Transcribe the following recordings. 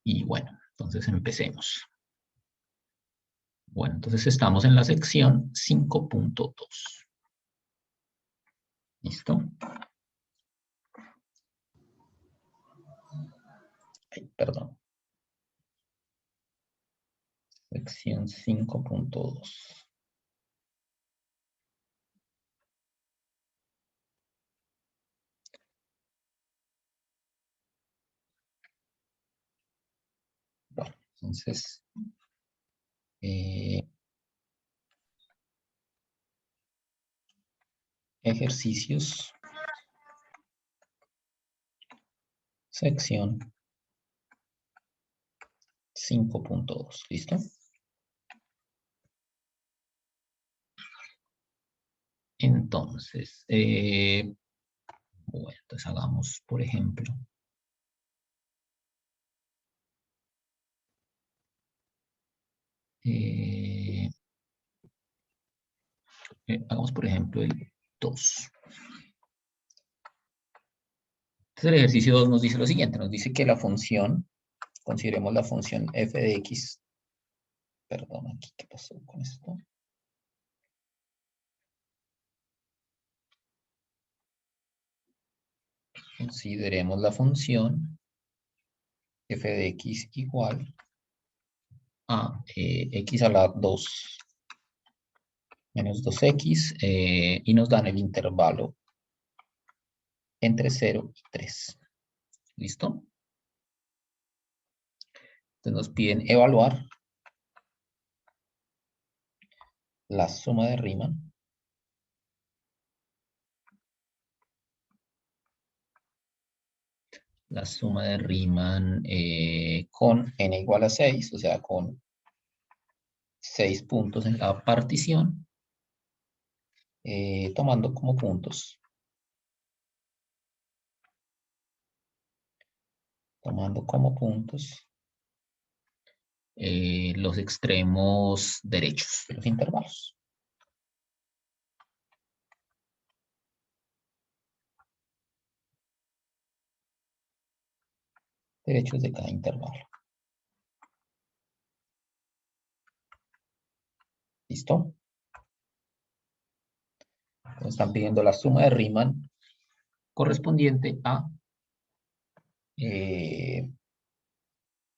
Y bueno, entonces empecemos. Bueno, entonces estamos en la sección 5.2. ¿Listo? Ay, perdón. Sección 5.2. Bueno, entonces, ejercicios, sección 5.2. ¿Listo? Entonces, bueno, entonces hagamos, por ejemplo, hagamos, por ejemplo, el 2. Entonces, el ejercicio 2 nos dice lo siguiente, nos dice que la función, consideremos la función f de x, perdón, aquí, ¿qué pasó con esto? Consideremos la función f de x igual a x a la 2 menos 2x y nos dan el intervalo entre 0 y 3. ¿Listo? Entonces nos piden evaluar la suma de Riemann con n igual a 6, o sea, con 6 puntos en la partición, tomando como puntos los extremos derechos de los intervalos. Derechos de cada intervalo. ¿Listo? Entonces están pidiendo la suma de Riemann correspondiente a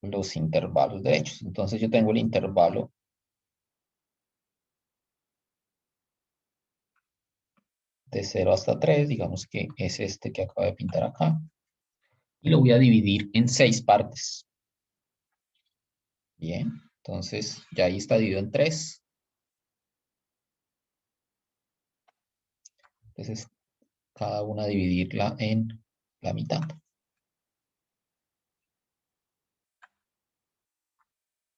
los intervalos derechos. Entonces yo tengo el intervalo de 0 hasta 3, digamos que es este que acabo de pintar acá, y lo voy a dividir en 6 partes. Bien, entonces ya ahí está dividido en 3. Entonces cada una dividirla en la mitad.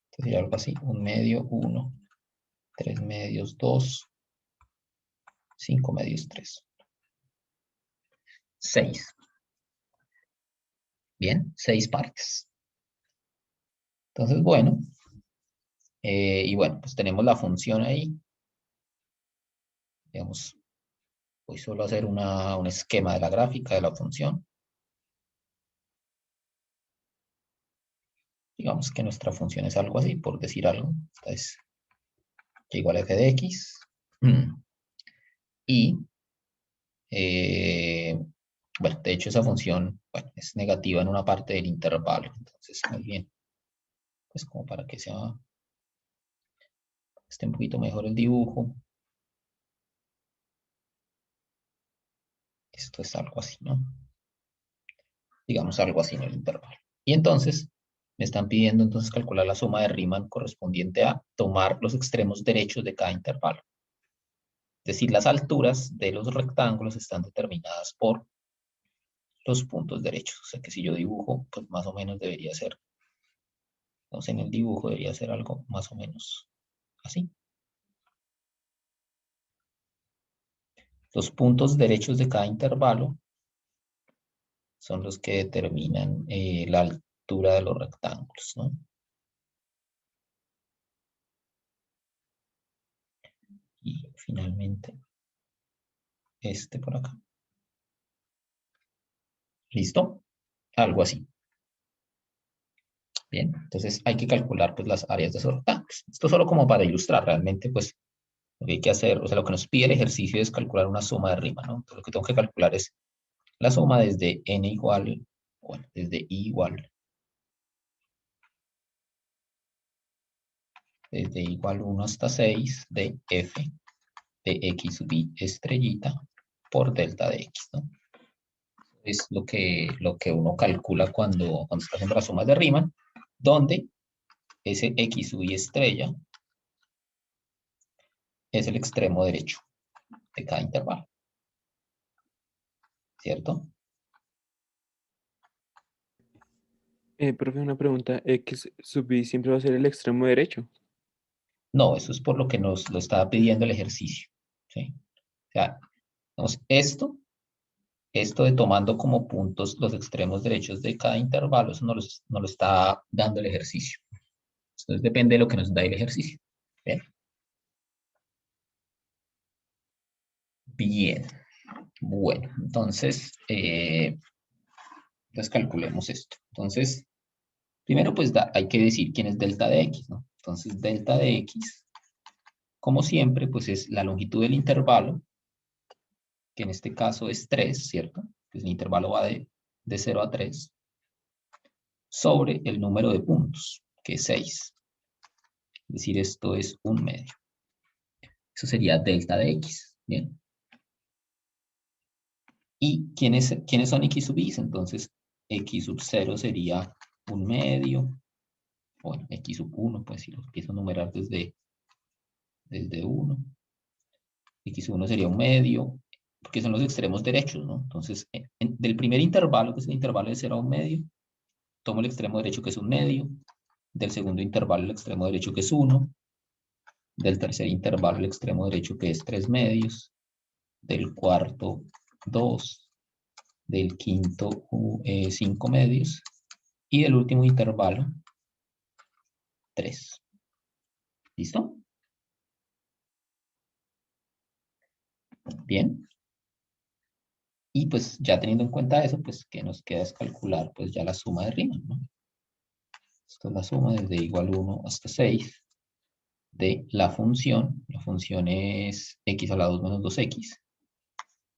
Entonces ya algo así, 1 medio, 1, 3 medios, 2, 5 medios, 3. 6. Bien, 6 partes. Entonces, bueno, y bueno, pues tenemos la función ahí. Digamos, voy solo a hacer un esquema de la gráfica de la función. Digamos que nuestra función es algo así, por decir algo. Esta es y igual a f de x. Y, bueno, de hecho esa función, bueno, es negativa en una parte del intervalo. Entonces, muy bien. Pues como para que esté un poquito mejor el dibujo. Esto es algo así, ¿no? Digamos algo así en el intervalo. Y entonces, me están pidiendo entonces calcular la suma de Riemann correspondiente a tomar los extremos derechos de cada intervalo. Es decir, las alturas de los rectángulos están determinadas por los puntos derechos. O sea que si yo dibujo, pues más o menos debería ser, entonces en el dibujo debería ser algo más o menos así. Los puntos derechos de cada intervalo son los que determinan la altura de los rectángulos, ¿no? Y finalmente, este por acá. ¿Listo? Algo así. Bien, entonces hay que calcular pues las áreas de esos rectángulos. Esto solo como para ilustrar, realmente pues lo que hay que hacer, o sea, lo que nos pide el ejercicio es calcular una suma de Riemann, ¿no? Entonces lo que tengo que calcular es la suma desde n igual, bueno, desde i igual, desde i igual 1 hasta 6 de f de x sub i estrellita por delta de x, ¿no? Es lo que uno calcula cuando está haciendo las sumas de Riemann, donde ese x sub i estrella es el extremo derecho de cada intervalo, ¿cierto? Profe, una pregunta. ¿X sub i siempre va a ser el extremo derecho? No, eso es por lo que nos lo está pidiendo el ejercicio, ¿sí? O sea, digamos, esto de tomando como puntos los extremos derechos de cada intervalo, eso no lo está dando el ejercicio. Entonces depende de lo que nos da el ejercicio. Bien. Bien. Bueno, entonces calculemos esto. Entonces, primero pues hay que decir quién es delta de x, ¿no? Entonces delta de x, como siempre, pues es la longitud del intervalo, que en este caso es 3, ¿cierto? Pues el intervalo va de 0 a 3, sobre el número de puntos, que es 6. Es decir, esto es un medio. Eso sería delta de x. Bien. ¿Y quiénes son x sub i? Entonces, x sub 0 sería un medio. Bueno, x sub 1, pues si lo empiezo a numerar desde 1. X sub 1 sería un medio, porque son los extremos derechos, ¿no? Entonces, del primer intervalo, que es el intervalo de 0 a un medio, tomo el extremo derecho, que es un medio. Del segundo intervalo, el extremo derecho, que es 1. Del tercer intervalo, el extremo derecho, que es 3 medios. Del cuarto, 2. Del quinto, 5 medios. Y del último intervalo, 3. ¿Listo? Bien. Y pues ya teniendo en cuenta eso, pues que nos queda es calcular pues ya la suma de Riemann, ¿no? Esto es la suma desde igual 1 hasta 6 de la función es x a la 2 menos 2x,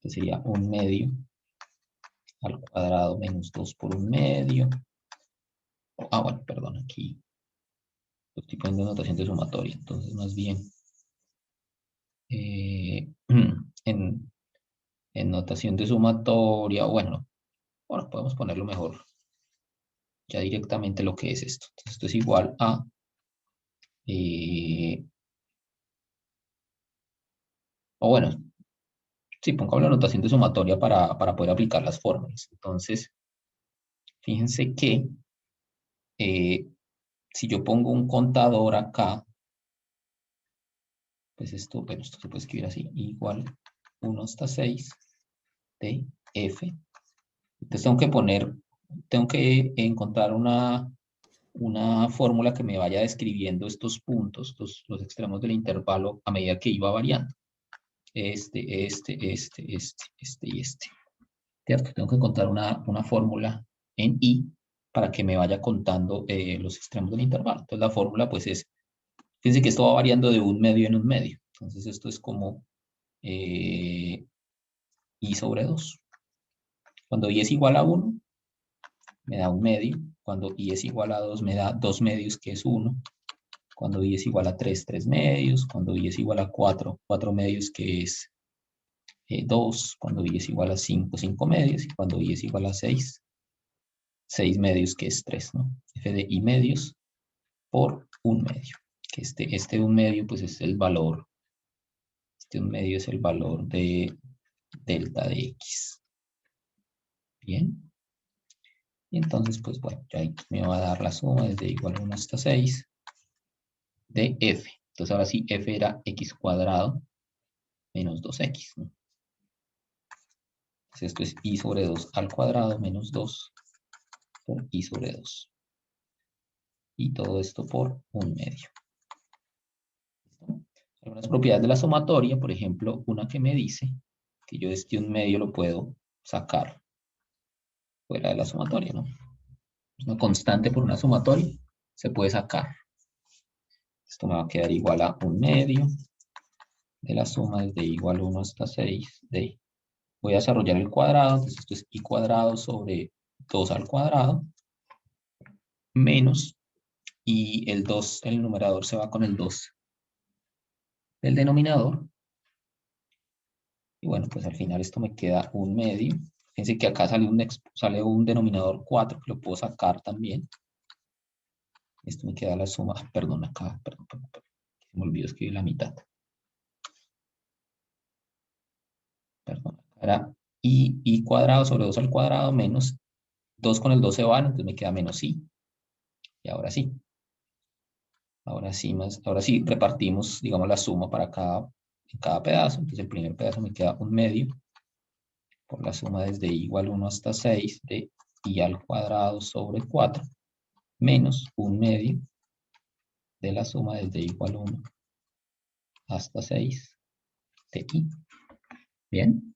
que sería un medio al cuadrado menos 2 por un medio. Bueno, perdón, aquí lo estoy poniendo en notación de sumatoria, entonces más bien en, en notación de sumatoria, bueno, podemos ponerlo mejor ya directamente lo que es esto. Entonces esto es igual a, o bueno, sí, pongamos la notación de sumatoria para poder aplicar las fórmulas. Entonces, fíjense que si yo pongo un contador acá, pues esto, bueno, esto se puede escribir así, igual 1 hasta 6 de f. Entonces tengo que encontrar una fórmula que me vaya describiendo estos puntos, los extremos del intervalo a medida que iba variando. Este y este. ¿Cierto? Tengo que encontrar una fórmula en i para que me vaya contando los extremos del intervalo. Entonces la fórmula pues es, fíjense que esto va variando de un medio en un medio. Entonces esto es como i sobre 2. Cuando i es igual a 1, me da un medio. Cuando i es igual a 2, me da 2 medios, que es 1. Cuando i es igual a 3, 3 medios. Cuando i es igual a 4, 4 medios, que es 2. Cuando i es igual a 5, 5 medios. Y cuando i es igual a 6, 6 medios, que es 3, ¿no? F de i medios por un medio. Que este un medio, pues es el valor. Este un medio es el valor de delta de x. Bien. Y entonces, pues bueno, ya aquí me va a dar la suma desde igual a 1 hasta 6 de f. Entonces ahora sí, f era x cuadrado menos 2x, ¿no? Entonces esto es i sobre 2 al cuadrado menos 2 por i sobre 2. Y todo esto por un medio. Algunas propiedades de la sumatoria, por ejemplo, una que me dice que yo un medio lo puedo sacar fuera de la sumatoria, ¿no? una constante por una sumatoria, se puede sacar. Esto me va a quedar igual a 1/2 de la suma desde igual 1 hasta 6 de... Voy a desarrollar el cuadrado, entonces esto es i cuadrado sobre 2 al cuadrado, menos, y el 2, el numerador se va con el 2 del denominador. Y bueno, pues al final esto me queda 1/2. Fíjense que acá sale un denominador 4, que lo puedo sacar también. Esto me queda la suma, perdón, acá, perdón. Se me olvidó escribir la mitad. Perdón, era i cuadrado sobre 2 al cuadrado menos 2 con el 2 se van, entonces me queda menos i. Y ahora sí. Ahora sí repartimos, digamos, la suma para en cada pedazo. Entonces el primer pedazo me queda 1/2 por la suma desde i igual 1 hasta 6 de i al cuadrado sobre 4 menos 1/2 de la suma desde i igual 1 hasta 6 de i. Bien.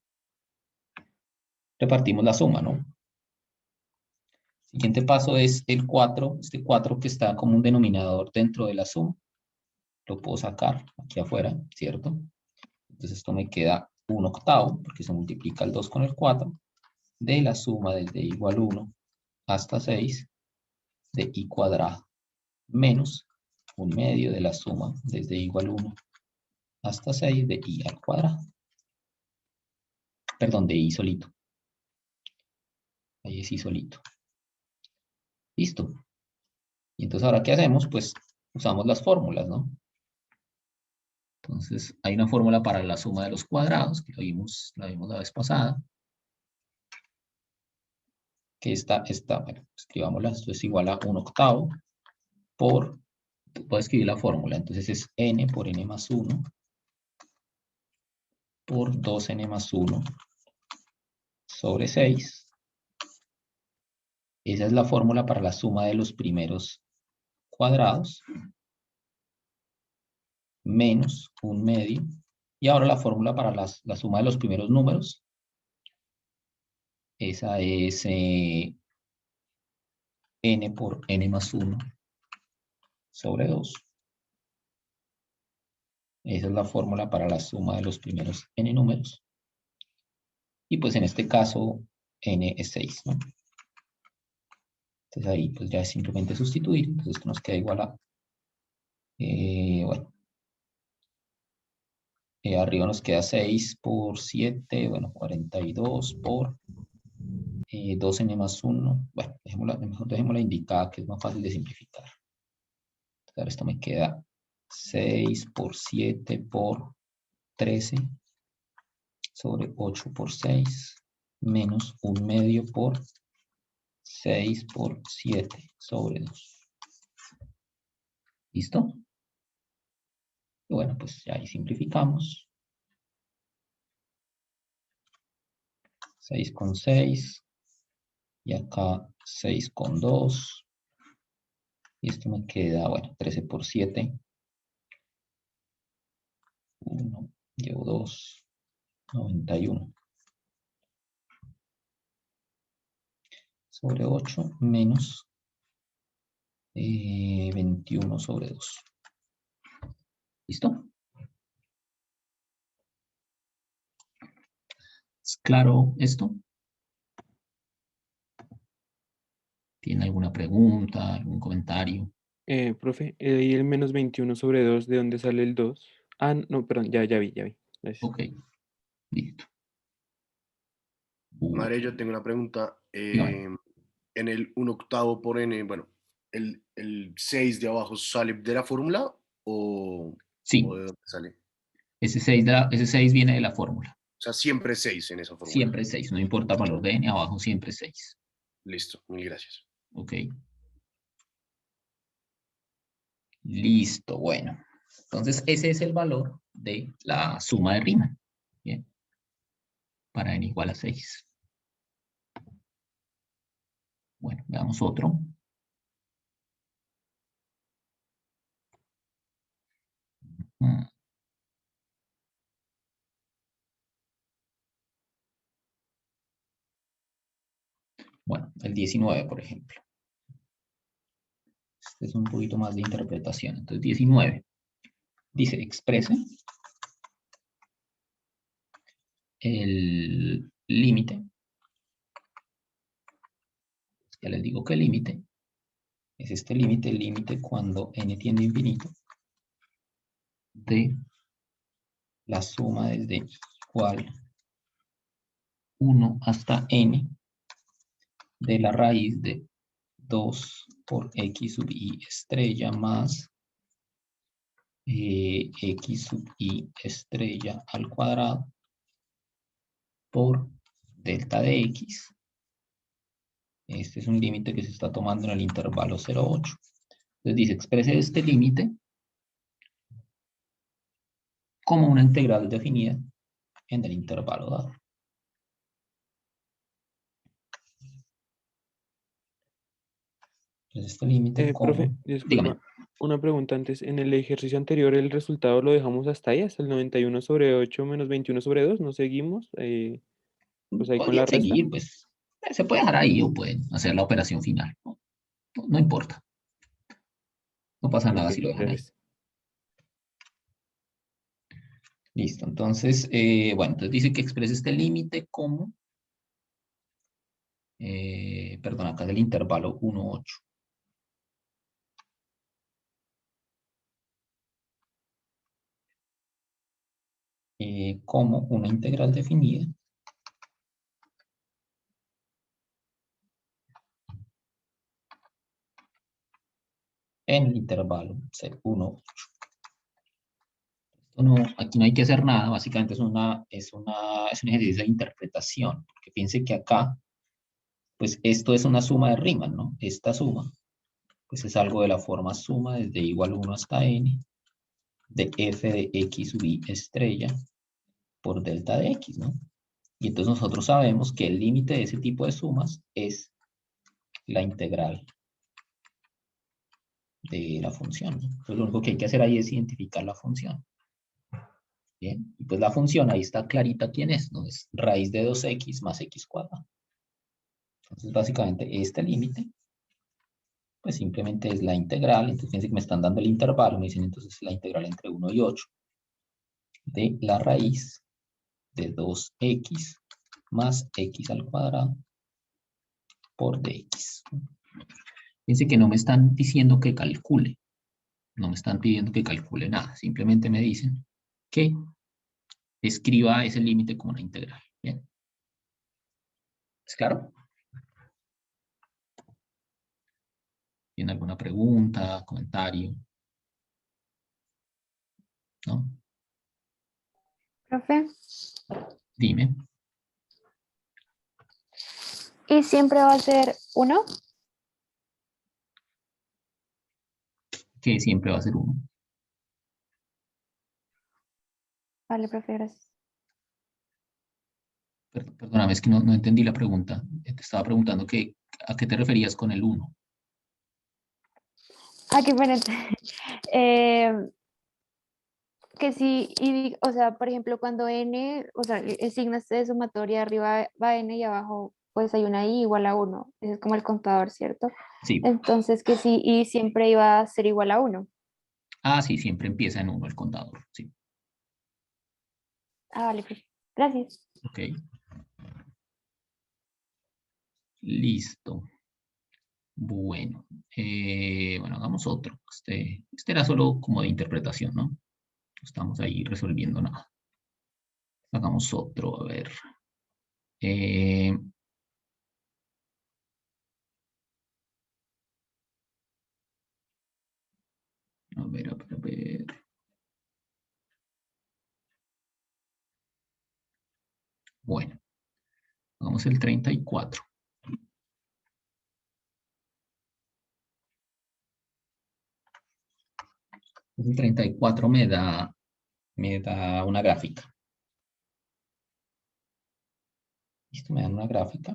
Repartimos la suma, ¿no? Siguiente paso es el 4, este 4 que está como un denominador dentro de la suma. Lo puedo sacar aquí afuera, ¿cierto? Entonces esto me queda 1/8, porque se multiplica el 2 con el 4, de la suma desde i igual 1 hasta 6 de i cuadrado, menos 1/2 de la suma desde i igual 1 hasta 6 de i al cuadrado. Perdón, de i solito. Ahí es i solito. Listo. Y entonces ahora, ¿qué hacemos? Pues usamos las fórmulas, ¿no? Entonces, hay una fórmula para la suma de los cuadrados, que la vimos la vez pasada. Que bueno, escribámosla, esto es igual a 1/8 por, voy a escribir la fórmula, entonces es n por n más 1 por 2n más 1 sobre 6. Esa es la fórmula para la suma de los primeros cuadrados, menos 1/2. Y ahora la fórmula para la suma de los primeros números, esa es n por n más 1 sobre 2. Esa es la fórmula para la suma de los primeros n números. Y pues en este caso, n es 6, ¿no? Entonces ahí pues ya es simplemente sustituir. Entonces esto nos queda igual a, bueno, arriba nos queda 6 por 7, bueno, 42 por 2n más 1. Bueno, mejor dejémosla indicada, que es más fácil de simplificar. Entonces ahora esto me queda 6 por 7 por 13 sobre 8 por 6 menos 1/2 por 6 por 7 sobre 2. ¿Listo? Y bueno, pues ya ahí simplificamos. 6 con 6. Y acá 6 con 2. Y esto me queda, bueno, 13 por 7. 1, llevo 2, 91. Sobre 8 menos 21 sobre 2. ¿Listo? ¿Es claro esto? ¿Tiene alguna pregunta, algún comentario? Profe, ¿y el menos 21 sobre 2, de dónde sale el 2? Ah, no, perdón, ya vi. Gracias. Ok, listo. Madre, yo tengo una pregunta. Dígame. En el 1/8 por n, bueno, ¿el 6 de abajo sale de la fórmula o Sí, de dónde sale? ese 6 viene de la fórmula. O sea, siempre es 6 en esa fórmula. Siempre es 6, no importa el valor de n, abajo siempre es 6. Listo, mil gracias. Ok, listo, bueno. Entonces, ese es el valor de la suma de Riemann. Bien, para n igual a 6. Bueno, veamos otro. Mm, Bueno, el 19, por ejemplo. Este es un poquito más de interpretación. Entonces, 19. Dice, exprese el límite. Ya les digo que el límite es este límite, el límite cuando n tiende a infinito de la suma desde igual 1 hasta n de la raíz de 2 por x sub i estrella más x sub i estrella al cuadrado por delta de x. Este es un límite que se está tomando en el intervalo 0,8. Entonces dice, exprese este límite como una integral definida en el intervalo dado. Entonces este límite como... Profe, Dígame. disculpa, una pregunta antes. En el ejercicio anterior el resultado lo dejamos hasta ahí, hasta el 91 sobre 8 menos 21 sobre 2. ¿No seguimos? Pues ahí con la Podrían resta. seguir, pues se puede dejar ahí o pueden hacer la operación final. No importa, no pasa nada Ok, si lo dejan ahí. gracias. Listo, entonces, bueno, entonces dice que exprese este límite como, perdón, acá del intervalo 1, 8. Como una integral definida en el intervalo 1, 8. No, aquí no hay que hacer nada, básicamente es un ejercicio de interpretación, porque piense que acá, pues esto es una suma de Riemann, ¿no? Esta suma, pues es algo de la forma suma desde igual 1 hasta n de f de x sub i estrella por delta de x, ¿no? Y entonces nosotros sabemos que el límite de ese tipo de sumas es la integral de la función, ¿no? Entonces lo único que hay que hacer ahí es identificar la función. Bien, y pues la función ahí está clarita quién es, ¿no? Es raíz de 2x más x cuadrado. Entonces básicamente este límite, pues simplemente es la integral, entonces fíjense que me están dando el intervalo, me dicen entonces la integral entre 1 y 8 de la raíz de 2x más x al cuadrado por dx. Fíjense que no me están diciendo que calcule, no me están pidiendo que calcule nada, simplemente me dicen que escriba ese límite como una integral. ¿Bien? ¿Es claro? ¿Tiene alguna pregunta, comentario? ¿No? Profe, Dime. ¿y siempre va a ser uno? Que siempre va a ser 1. Vale, profe, gracias. Perdóname, es que no entendí la pregunta. Te estaba preguntando que, ¿a qué te referías con el 1? Ah, qué pena. Eh, que sí, o sea, por ejemplo, cuando n, o sea, el signo este de sumatoria, arriba va n y abajo pues hay una i igual a uno. Ese es como el contador, ¿cierto? Sí. Entonces que sí, y siempre iba a ser igual a uno. Ah, sí, siempre empieza en 1 el contador. Sí. Ah, vale, profe. Gracias. Ok. Listo. Bueno. Bueno, hagamos otro. Este era solo como de interpretación, ¿no? No estamos ahí resolviendo nada. Hagamos otro, a ver. Eh, a ver, a ver, a ver. Bueno, hagamos el 34. El 34 me da una gráfica. Listo, me dan una gráfica.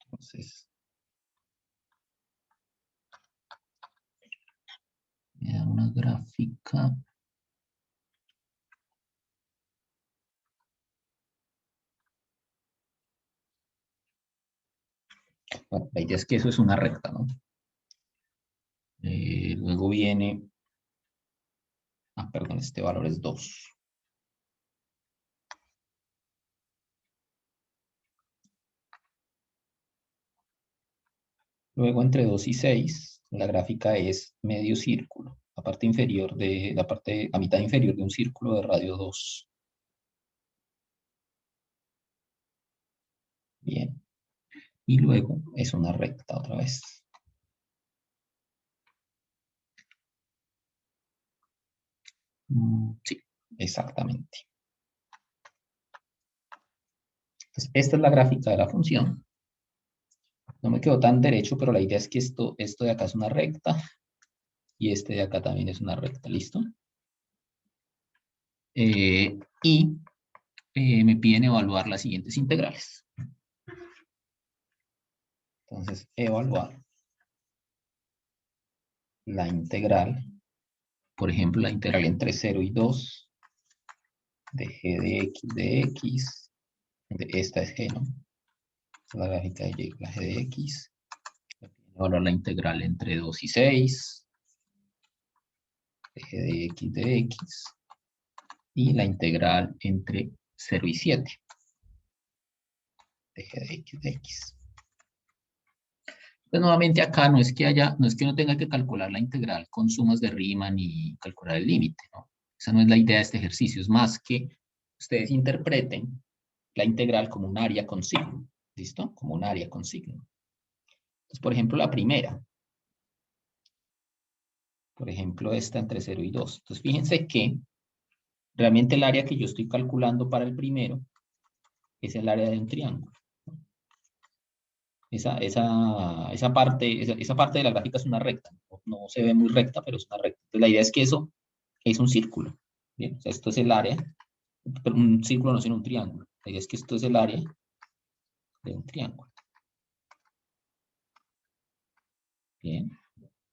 Entonces, Me da una gráfica. Bueno, la idea es que eso es una recta, ¿no? Luego viene... perdón, este valor es 2. Luego entre 2 y 6, la gráfica es medio círculo. La parte inferior de la mitad inferior de un círculo de radio 2. Bien. Y luego es una recta otra vez. Sí, exactamente. Entonces, esta es la gráfica de la función. No me quedó tan derecho, pero la idea es que esto de acá es una recta y este de acá también es una recta. ¿Listo? Me piden evaluar las siguientes integrales. Entonces, evaluar la integral, por ejemplo, la integral entre 0 y 2 de g de x, esta es g, ¿no? La gráfica de y, la g de x. Evaluar la integral entre 2 y 6 de g de x y la integral entre 0 y 7 de g de x. Pues nuevamente acá no es que no tenga que calcular la integral con sumas de Riemann y calcular el límite, ¿no? Esa no es la idea de este ejercicio, es más que ustedes interpreten la integral como un área con signo, ¿listo? Como un área con signo. Entonces, por ejemplo, la primera. Por ejemplo, esta entre 0 y 2. Entonces, fíjense que realmente el área que yo estoy calculando para el primero es el área de un triángulo. Esa parte de la gráfica es una recta. No se ve muy recta, pero es una recta. Entonces, la idea es que eso es un círculo. Bien, o sea, esto es el área, pero un círculo no sino un triángulo. La idea es que esto es el área de un triángulo. Bien.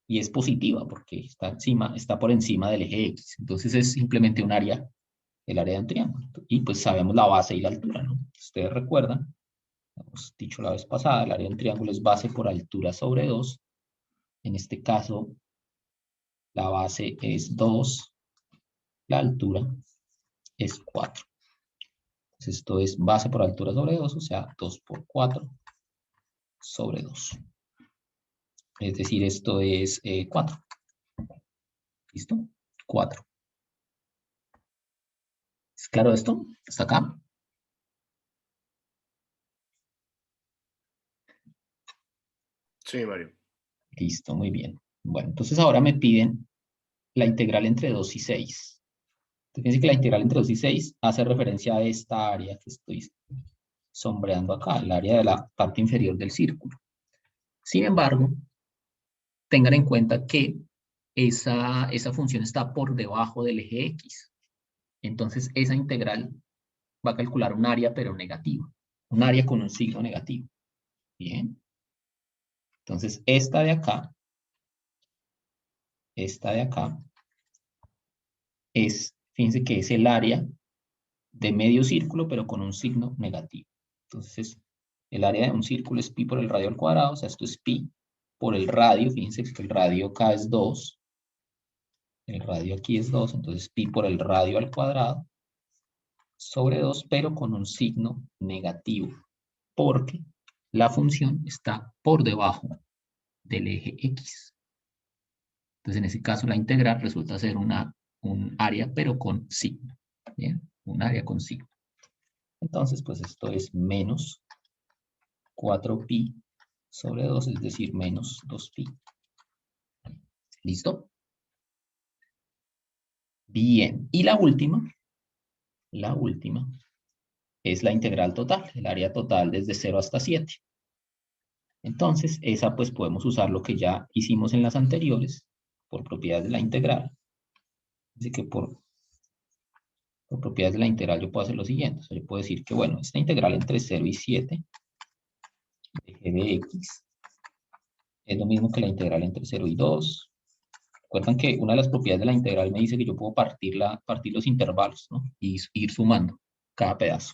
Y es positiva porque está por encima del eje X. Entonces es simplemente un área, el área de un triángulo. Y pues sabemos la base y la altura, ¿no? Ustedes recuerdan, hemos dicho la vez pasada, el área de un triángulo es base por altura sobre 2. En este caso, la base es 2, la altura es 4. Entonces esto es base por altura sobre 2, o sea, 2 por 4 sobre 2. Es decir, esto es 4. ¿Listo? 4. ¿Es claro esto? ¿Hasta acá? Sí, Mario. Listo, muy bien. Bueno, entonces ahora me piden la integral entre 2 y 6. Fíjense que la integral entre 2 y 6 hace referencia a esta área que estoy sombreando acá, el área de la parte inferior del círculo. Sin embargo, tengan en cuenta que esa función está por debajo del eje X. Entonces, esa integral va a calcular un área, pero negativa. Un área con un signo negativo. Bien. Entonces, esta de acá, fíjense que es el área de medio círculo, pero con un signo negativo. Entonces, el área de un círculo es pi por el radio al cuadrado, o sea, esto es pi por el radio, fíjense que el radio acá es 2, el radio aquí es 2, entonces pi por el radio al cuadrado, sobre 2, pero con un signo negativo, porque la función está por debajo del eje X. Entonces, en ese caso, la integral resulta ser un área, pero con signo. ¿Bien? Un área con signo. Entonces, pues esto es menos 4pi sobre 2, es decir, menos 2pi. ¿Listo? Bien. Y la última es la integral total, el área total desde 0 hasta 7. Entonces, esa pues podemos usar lo que ya hicimos en las anteriores, por propiedades de la integral. Así que por propiedades de la integral yo puedo hacer lo siguiente. O sea, yo puedo decir que, bueno, esta integral entre 0 y 7 de g de x es lo mismo que la integral entre 0 y 2 Recuerdan que una de las propiedades de la integral me dice que yo puedo partir los intervalos, ¿no? Y ir sumando cada pedazo.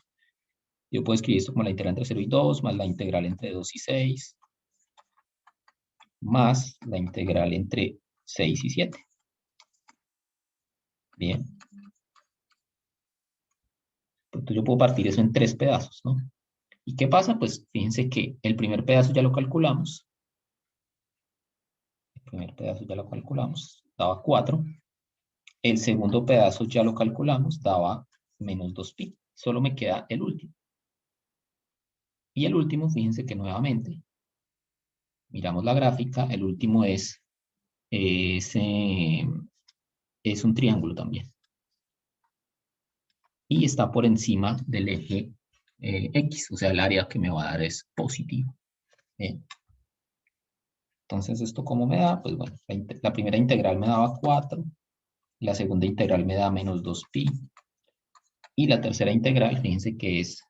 Yo puedo escribir esto como la integral entre 0 y 2, más la integral entre 2 y 6, más la integral entre 6 y 7. Bien. Entonces yo puedo partir eso en 3 pedazos, ¿no? ¿Y qué pasa? Pues fíjense que el primer pedazo ya lo calculamos. El primer pedazo ya lo calculamos, daba 4. El segundo pedazo ya lo calculamos, daba menos 2pi. Solo me queda el último. Y el último, fíjense que nuevamente, miramos la gráfica, el último es un triángulo también. Y está por encima del eje X, o sea, el área que me va a dar es positivo. Bien. Entonces, ¿esto cómo me da? Pues bueno, la primera integral me daba 4, la segunda integral me da menos 2pi, y la tercera integral, fíjense que es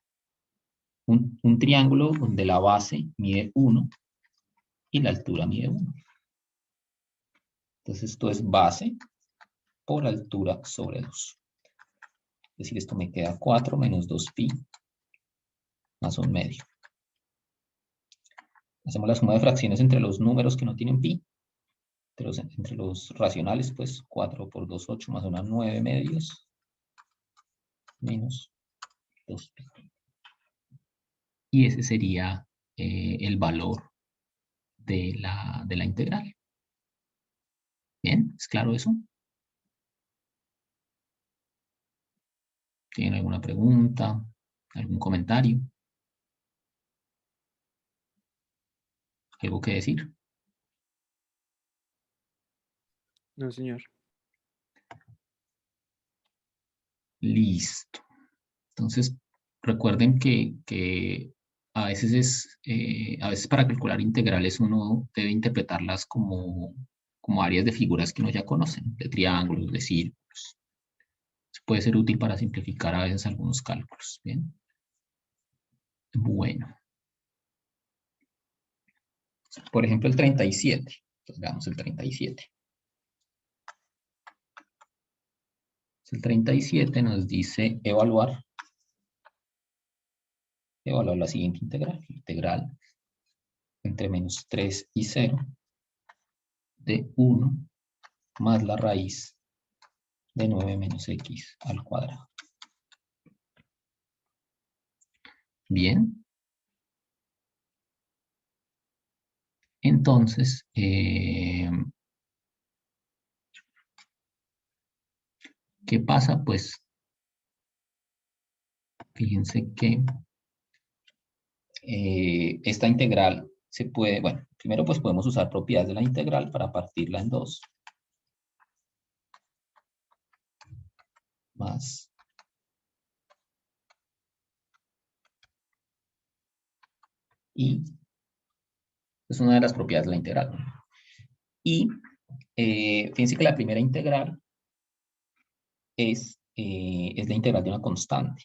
un triángulo donde la base mide 1 y la altura mide 1. Entonces, esto es base por altura sobre 2. Es decir, esto me queda 4 menos 2pi más 1/2. Hacemos la suma de fracciones entre los números que no tienen pi. Entre los racionales, pues 4 por 2, 8, más 1, 9/2, menos 2pi. Y ese sería el valor de la integral. ¿Bien? ¿Es claro eso? ¿Tienen alguna pregunta? ¿Algún comentario? ¿Algo que decir? No, señor. Listo. Entonces, recuerden que a veces para calcular integrales uno debe interpretarlas como áreas de figuras que uno ya conoce, de triángulos, de círculos. Eso puede ser útil para simplificar a veces algunos cálculos. ¿Bien? Bueno. Por ejemplo, el 37. Entonces, veamos el 37. El 37 nos dice evaluar la siguiente integral. Integral entre menos 3 y 0 de 1 más la raíz de 9 menos x al cuadrado. Bien. Entonces, ¿qué pasa? Pues, fíjense que esta integral se puede, bueno, primero pues podemos usar propiedades de la integral para partirla en 2. Más y es una de las propiedades de la integral, ¿no? Y fíjense que la primera integral es la integral de una constante.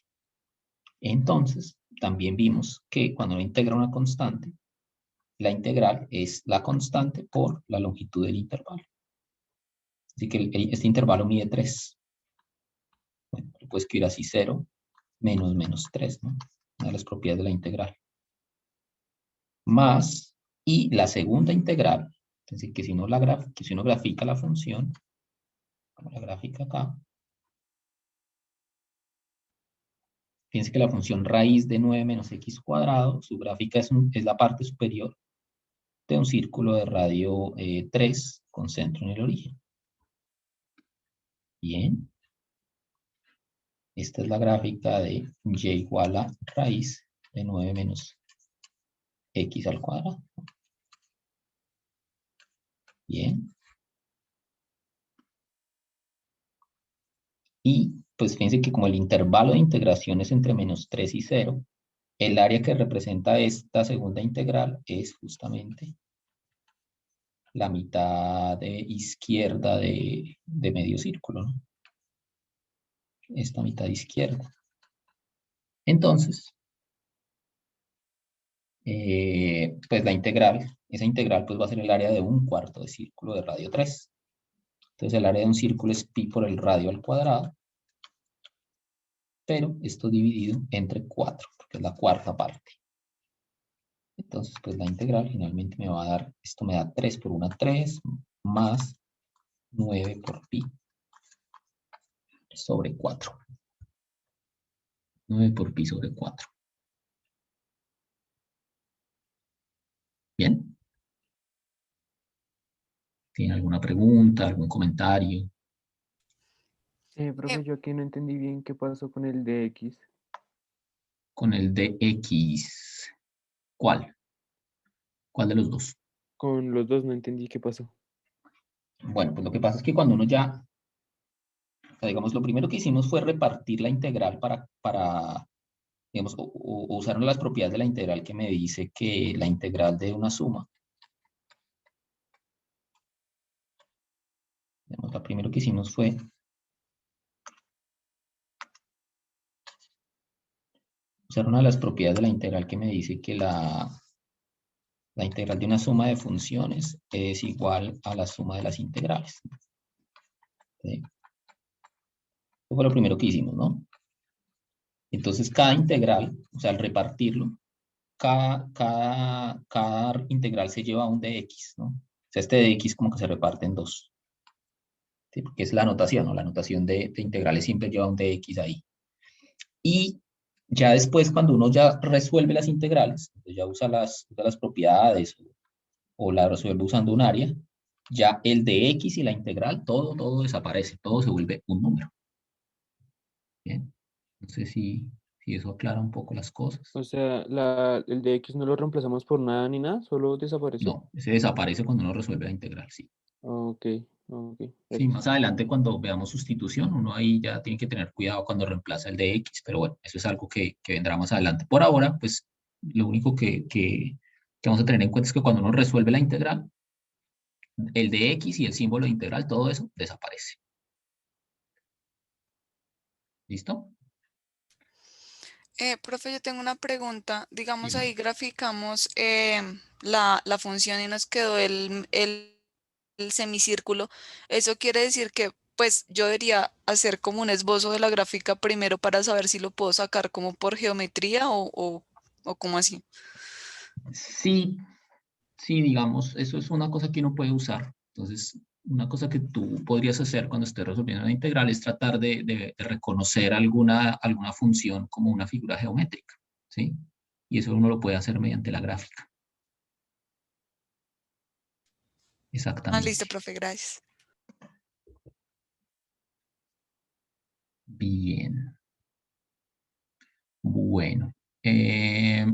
Entonces, también vimos que cuando uno integra una constante, la integral es la constante por la longitud del intervalo. Así que este intervalo mide 3. Bueno, lo puedo escribir así: 0 menos menos 3, ¿no? Una de las propiedades de la integral. Más, y la segunda integral, es decir, que si uno grafica la función, como la gráfica acá, fíjense que la función raíz de 9 menos x cuadrado, su gráfica es la parte superior de un círculo de radio 3 con centro en el origen. Bien. Esta es la gráfica de y igual a raíz de 9 menos x al cuadrado. Bien. Y pues fíjense que como el intervalo de integración es entre menos 3 y 0, el área que representa esta segunda integral es justamente la mitad de izquierda de medio círculo, ¿no? Esta mitad izquierda. Entonces, pues esa integral pues va a ser el área de 1/4 de círculo de radio 3. Entonces el área de un círculo es pi por el radio al cuadrado, pero esto dividido entre 4, porque es la cuarta parte. Entonces, pues la integral finalmente me va a dar, esto me da 3 por 1, 3, más 9 por pi sobre 4. 9 por pi sobre 4. ¿Bien? ¿Tiene alguna pregunta, algún comentario? Profe, yo aquí no entendí bien qué pasó con el dx. Con el dx, ¿cuál? ¿Cuál de los dos? Con los dos no entendí qué pasó. Bueno, pues lo que pasa es que cuando uno ya, o sea, digamos, lo primero que hicimos fue repartir la integral para digamos, o usar las propiedades de la integral que me dice que la integral de una suma. Digamos, lo primero que hicimos fue usar una de las propiedades de la integral que me dice que la integral de una suma de funciones es igual a la suma de las integrales. ¿Sí? Eso fue lo primero que hicimos, ¿no? Entonces, cada integral, o sea, al repartirlo, cada integral se lleva un dx, ¿no? O sea, este dx como que se reparte en dos. ¿Sí? Porque es la notación, ¿no? La notación de integrales siempre lleva un dx ahí. Y ya después, cuando uno ya resuelve las integrales, ya usa las propiedades o la resuelve usando un área, ya el dx y la integral, todo desaparece, todo se vuelve un número. Bien, no sé si eso aclara un poco las cosas. O sea, el dx no lo reemplazamos por nada ni nada, solo desaparece. No, ese desaparece cuando uno resuelve la integral, sí. Ok, ok. Sí, Gracias. más adelante cuando veamos sustitución, uno ahí ya tiene que tener cuidado cuando reemplaza el dx, pero bueno, eso es algo que vendrá más adelante. Por ahora, pues, lo único que vamos a tener en cuenta es que cuando uno resuelve la integral, el dx y el símbolo de integral, todo eso desaparece. ¿Listo? Profe, yo tengo una pregunta. Digamos, Bien. ahí graficamos la función y nos quedó el semicírculo. Eso quiere decir que, pues, yo debería hacer como un esbozo de la gráfica primero para saber si lo puedo sacar como por geometría o como así. Sí, sí, digamos, eso es una cosa que uno puede usar. Entonces, una cosa que tú podrías hacer cuando estés resolviendo la integral es tratar de reconocer alguna función como una figura geométrica, ¿sí? Y eso uno lo puede hacer mediante la gráfica. Ah, listo, Exactamente. profe, gracias. Bien. Bueno. eh,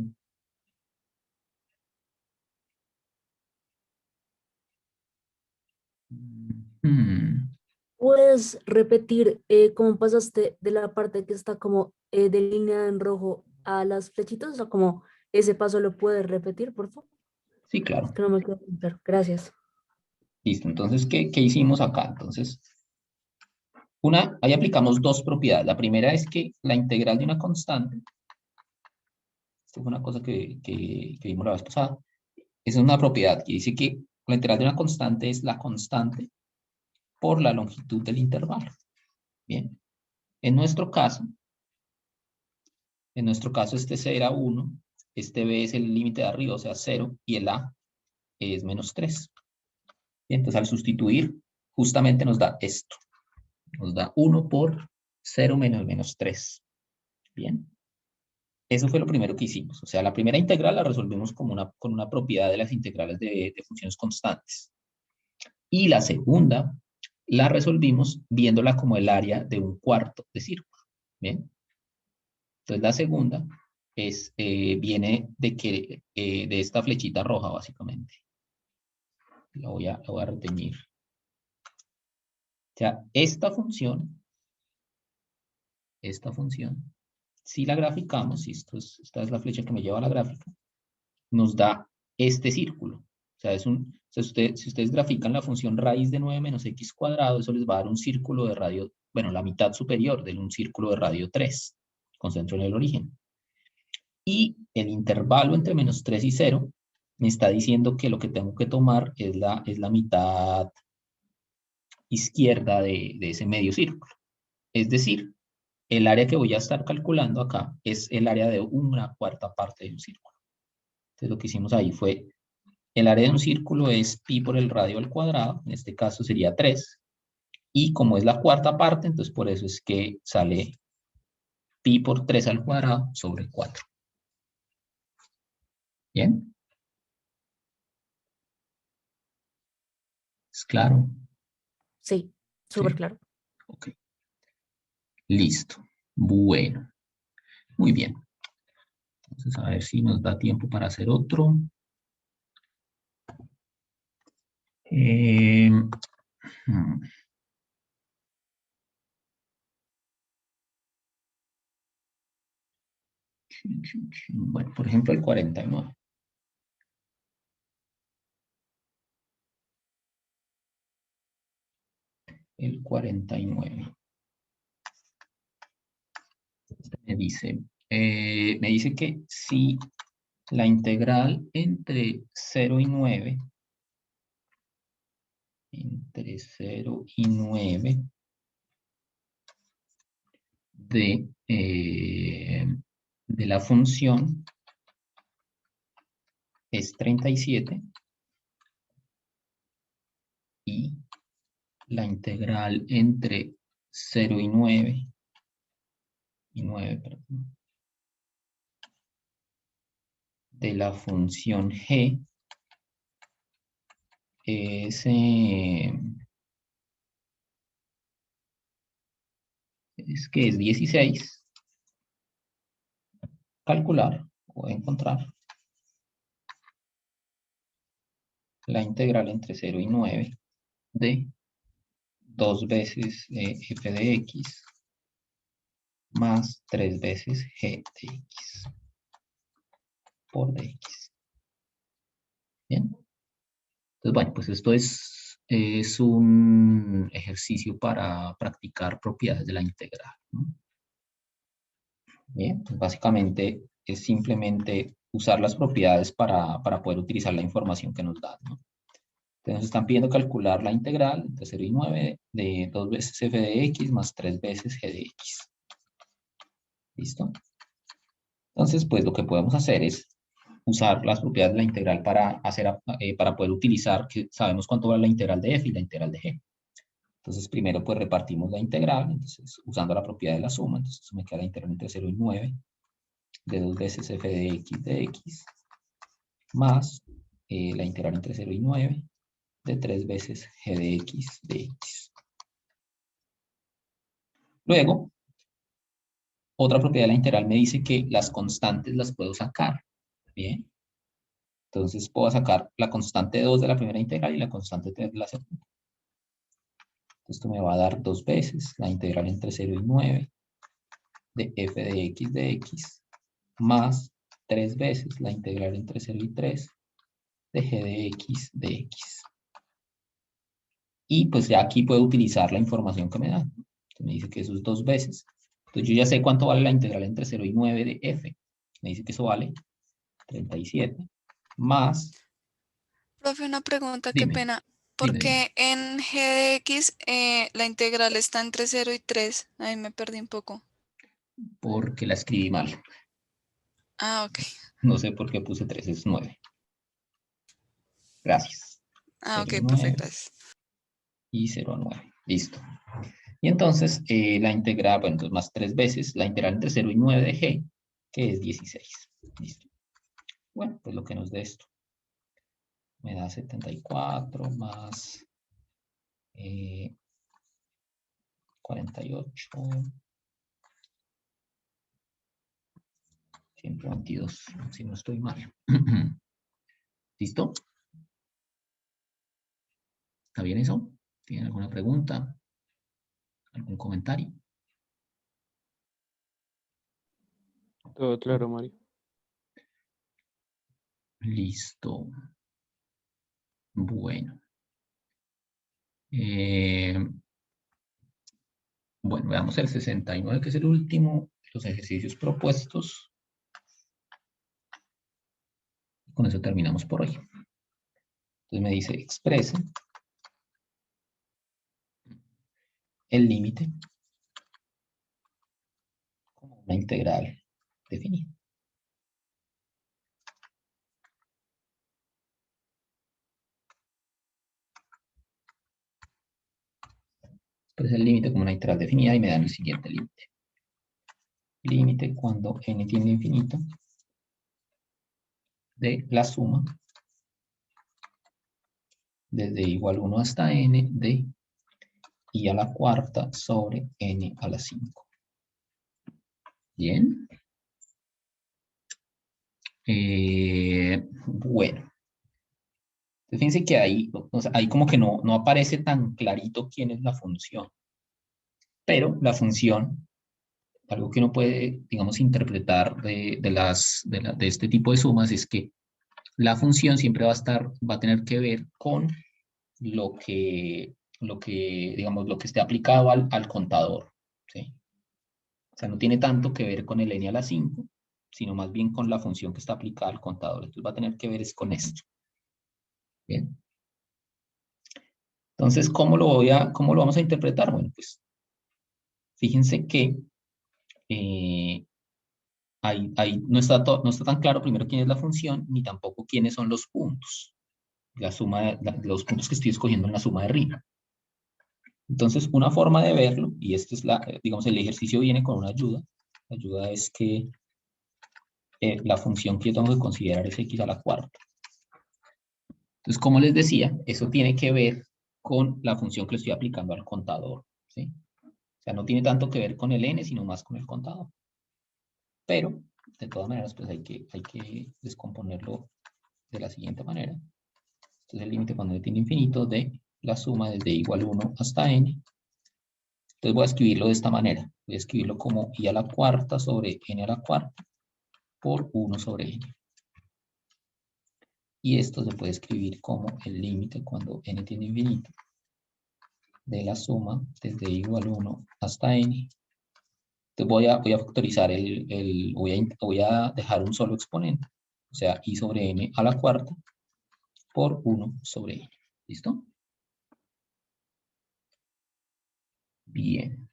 hmm, ¿Puedes repetir cómo pasaste de la parte que está como delineada en rojo a las flechitas? O sea, como ese paso lo puedes repetir, por favor. sí, Es claro. que no me quedó muy claro. Gracias. Listo. Entonces, ¿qué hicimos acá? Entonces, ahí aplicamos dos propiedades. La primera es que la integral de una constante, esto fue una cosa que vimos la vez pasada, esa es una propiedad que dice que la integral de una constante es la constante por la longitud del intervalo. Bien. En nuestro caso este C era 1, este B es el límite de arriba, o sea 0, y el A es menos 3. Bien, entonces al sustituir, justamente nos da esto. Nos da 1 por 0 menos 3. Bien. Eso fue lo primero que hicimos. O sea, la primera integral la resolvimos con una propiedad de las integrales de funciones constantes. Y la segunda la resolvimos viéndola como el área de un cuarto de círculo. ¿Bien? Entonces la segunda viene de esta flechita roja, básicamente. La voy a retener. O sea, esta función, si la graficamos, si esta es la flecha que me lleva a la gráfica, nos da este círculo. O sea, si ustedes grafican la función raíz de 9 menos x cuadrado, eso les va a dar un círculo de radio, bueno, la mitad superior de un círculo de radio 3, con centro en el origen. Y el intervalo entre menos 3 y 0 me está diciendo que lo que tengo que tomar es la mitad izquierda de ese medio círculo. Es decir, el área que voy a estar calculando acá es el área de una cuarta parte de un círculo. Entonces lo que hicimos ahí fue, el área de un círculo es pi por el radio al cuadrado, en este caso sería 3, y como es la cuarta parte, entonces por eso es que sale pi por 3 al cuadrado sobre 4. ¿Bien? ¿Es claro? Sí, súper Sí. claro. Ok. Listo. Bueno. Muy bien. Entonces, a ver si nos da tiempo para hacer otro. Bueno, por ejemplo, el 49. El 49. Me dice que si la integral entre 0 y 9, entre 0 y 9 de la función es 37 y la integral entre 0 y 9, perdón, de la función g es que es 16, calcular o encontrar la integral entre 0 y 9 de 2 veces f de x más 3 veces g de x por dx. Bien. Entonces, bueno, pues esto es un ejercicio para practicar propiedades de la integral, ¿no? Bien, pues básicamente es simplemente usar las propiedades para poder utilizar la información que nos dan, ¿no? Entonces nos están pidiendo calcular la integral entre 0 y 9 de 2 veces f de x más 3 veces g de x. ¿Listo? Entonces, pues lo que podemos hacer es usar las propiedades de la integral para poder utilizar, que sabemos cuánto vale la integral de f y la integral de g. Entonces, primero pues repartimos la integral, entonces usando la propiedad de la suma, entonces me queda la integral entre 0 y 9 de 2 veces f de x más la integral entre 0 y 9 de 3 veces g de x. Luego, otra propiedad de la integral me dice que las constantes las puedo sacar. Bien. Entonces puedo sacar la constante 2 de la primera integral y la constante 3 de la segunda. Esto me va a dar 2 veces la integral entre 0 y 9 de f de x más 3 veces la integral entre 0 y 3 de g de x. Y pues ya aquí puedo utilizar la información que me da. Me dice que eso es 2 veces. Entonces yo ya sé cuánto vale la integral entre 0 y 9 de f. Me dice que eso vale 37 más... Profe, una pregunta, qué Dime, pena. ¿Por dime. qué en g de x la integral está entre 0 y 3? Ahí me perdí un poco. Porque la escribí mal. Ah, ok. No sé por qué puse 3, es 9. Gracias. Ah, 0 y ok, profe, 9 gracias. y 0 a 9. Listo. Y entonces la integral, bueno, entonces más 3 veces la integral entre 0 y 9 de g, que es 16. Listo. Bueno, pues lo que nos dé esto. Me da 74 más 48. 122, si no estoy mal. ¿Listo? ¿Está bien eso? ¿Tienen alguna pregunta? ¿Algún comentario? Todo claro, Mario. Listo. Bueno. Bueno, veamos el 69, que es el último de los ejercicios propuestos. Con eso terminamos por hoy. Entonces me dice, exprese el límite como una integral definida. Pues el límite como una integral definida y me dan el siguiente límite. Límite cuando n tiende a infinito de la suma desde igual 1 hasta n de i a la cuarta sobre n a la 5. Bien. Bueno. Fíjense que ahí, o sea, ahí como que no aparece tan clarito quién es la función. Pero la función, algo que uno puede, digamos, interpretar de este tipo de sumas es que la función siempre va a tener que ver con lo que digamos, lo que esté aplicado al contador, ¿sí? O sea, no tiene tanto que ver con el n a la 5, sino más bien con la función que está aplicada al contador. Entonces va a tener que ver es con esto. Bien. Entonces, ¿cómo lo vamos a interpretar? Bueno, pues fíjense que ahí no está tan claro primero quién es la función, ni tampoco quiénes son los puntos. La suma los puntos que estoy escogiendo en la suma de Riemann. Entonces, una forma de verlo, y este es digamos, el ejercicio viene con una ayuda. La ayuda es que la función que yo tengo que considerar es x a la cuarta. Entonces, como les decía, eso tiene que ver con la función que le estoy aplicando al contador, ¿sí? O sea, no tiene tanto que ver con el n, sino más con el contador. Pero, de todas maneras, pues hay que descomponerlo de la siguiente manera. Entonces, el límite cuando n tiende a infinito de la suma desde igual 1 hasta n. Entonces voy a escribirlo de esta manera. Voy a escribirlo como i a la cuarta sobre n a la cuarta por 1 sobre n. Y esto se puede escribir como el límite cuando n tiende a infinito de la suma desde igual 1 hasta n. Entonces voy a factorizar voy a dejar un solo exponente. O sea, i sobre n a la cuarta por 1 sobre n. ¿Listo? Bien.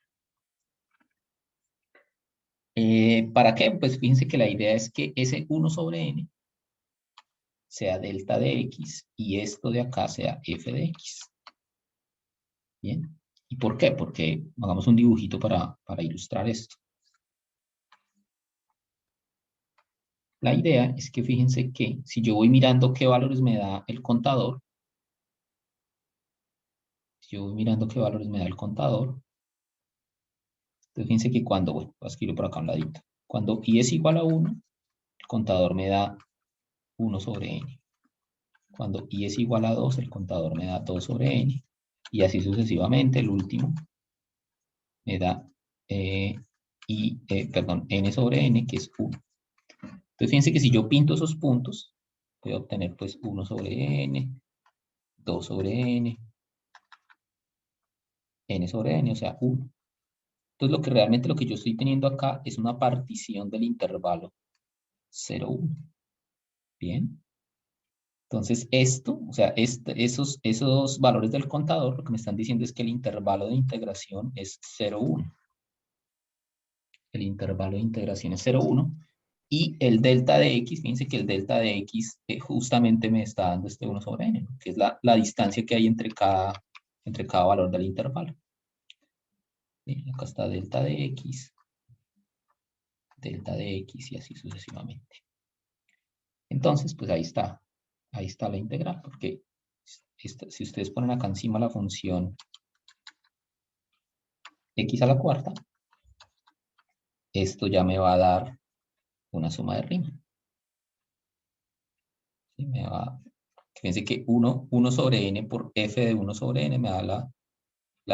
¿Para qué? Pues fíjense que la idea es que ese 1 sobre n sea delta de x y esto de acá sea f de x. Bien. ¿Y por qué? Porque hagamos un dibujito para ilustrar esto. La idea es que fíjense que si yo voy mirando qué valores me da el contador, entonces fíjense que cuando, bueno, voy a escribirlo por acá a un ladito. Cuando i es igual a 1, el contador me da 1 sobre n. Cuando i es igual a 2, el contador me da 2 sobre n. Y así sucesivamente, el último me da n sobre n, que es 1. Entonces fíjense que si yo pinto esos puntos, voy a obtener pues 1 sobre n, 2 sobre n sobre n, o sea 1. Entonces realmente lo que yo estoy teniendo acá es una partición del intervalo 0, 1. Bien. Entonces esto, o sea, esos valores del contador, lo que me están diciendo es que el intervalo de integración es 0, 1. El intervalo de integración es 0, 1. Y el delta de x, fíjense que el delta de x justamente me está dando este 1 sobre n, ¿no? Que es la distancia que hay entre cada valor del intervalo. Bien, acá está delta de x y así sucesivamente. Entonces, pues ahí está la integral, porque si ustedes ponen acá encima la función x a la cuarta, esto ya me va a dar una suma de Riemann. ¿Sí? Fíjense que 1 sobre n por f de 1 sobre n me da la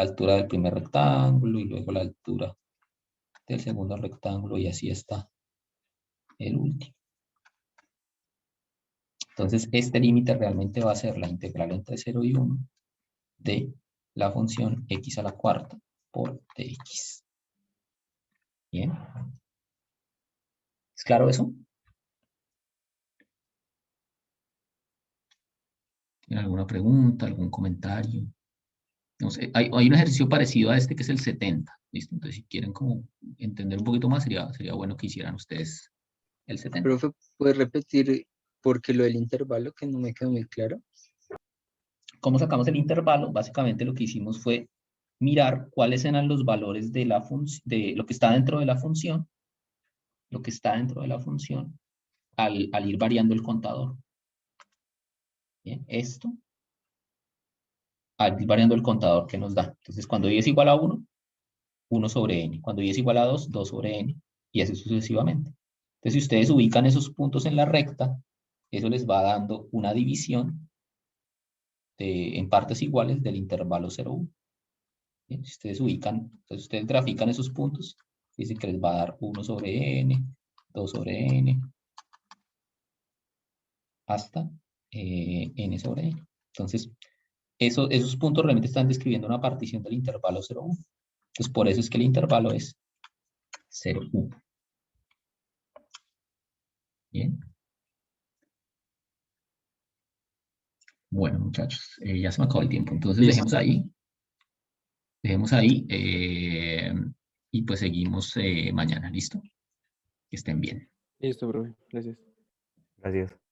altura del primer rectángulo y luego la altura del segundo rectángulo y así está el último. Entonces, este límite realmente va a ser la integral entre 0 y 1 de la función x a la cuarta por dx. Bien. ¿Es claro eso? ¿Tienen alguna pregunta, algún comentario? Entonces, hay un ejercicio parecido a este que es el 70, ¿listo? Entonces, si quieren como entender un poquito más, sería bueno que hicieran ustedes el 70. Profe, ¿puede repetir porque lo del intervalo que no me quedó muy claro? ¿Cómo sacamos el intervalo? Básicamente lo que hicimos fue mirar cuáles eran los valores de lo que está dentro de la función, al ir variando el contador. Bien, esto, al ir variando el contador que nos da. Entonces, cuando y es igual a 1, 1 sobre n. Cuando y es igual a 2, 2 sobre n. Y así sucesivamente. Entonces, si ustedes ubican esos puntos en la recta, eso les va dando una división en partes iguales del intervalo 0, 1. Bien, si ustedes ubican, entonces ustedes grafican esos puntos, dicen que les va a dar 1 sobre n, 2 sobre n, hasta n sobre n. Entonces, esos puntos realmente están describiendo una partición del intervalo 0, 1. Entonces, por eso es que el intervalo es 0, 1. Bien. Bueno, muchachos, ya se me acabó el tiempo. Entonces, Listo. dejemos ahí. Dejemos ahí. Y pues seguimos mañana. ¿Listo? Que estén bien. Listo, profe. Gracias. Gracias.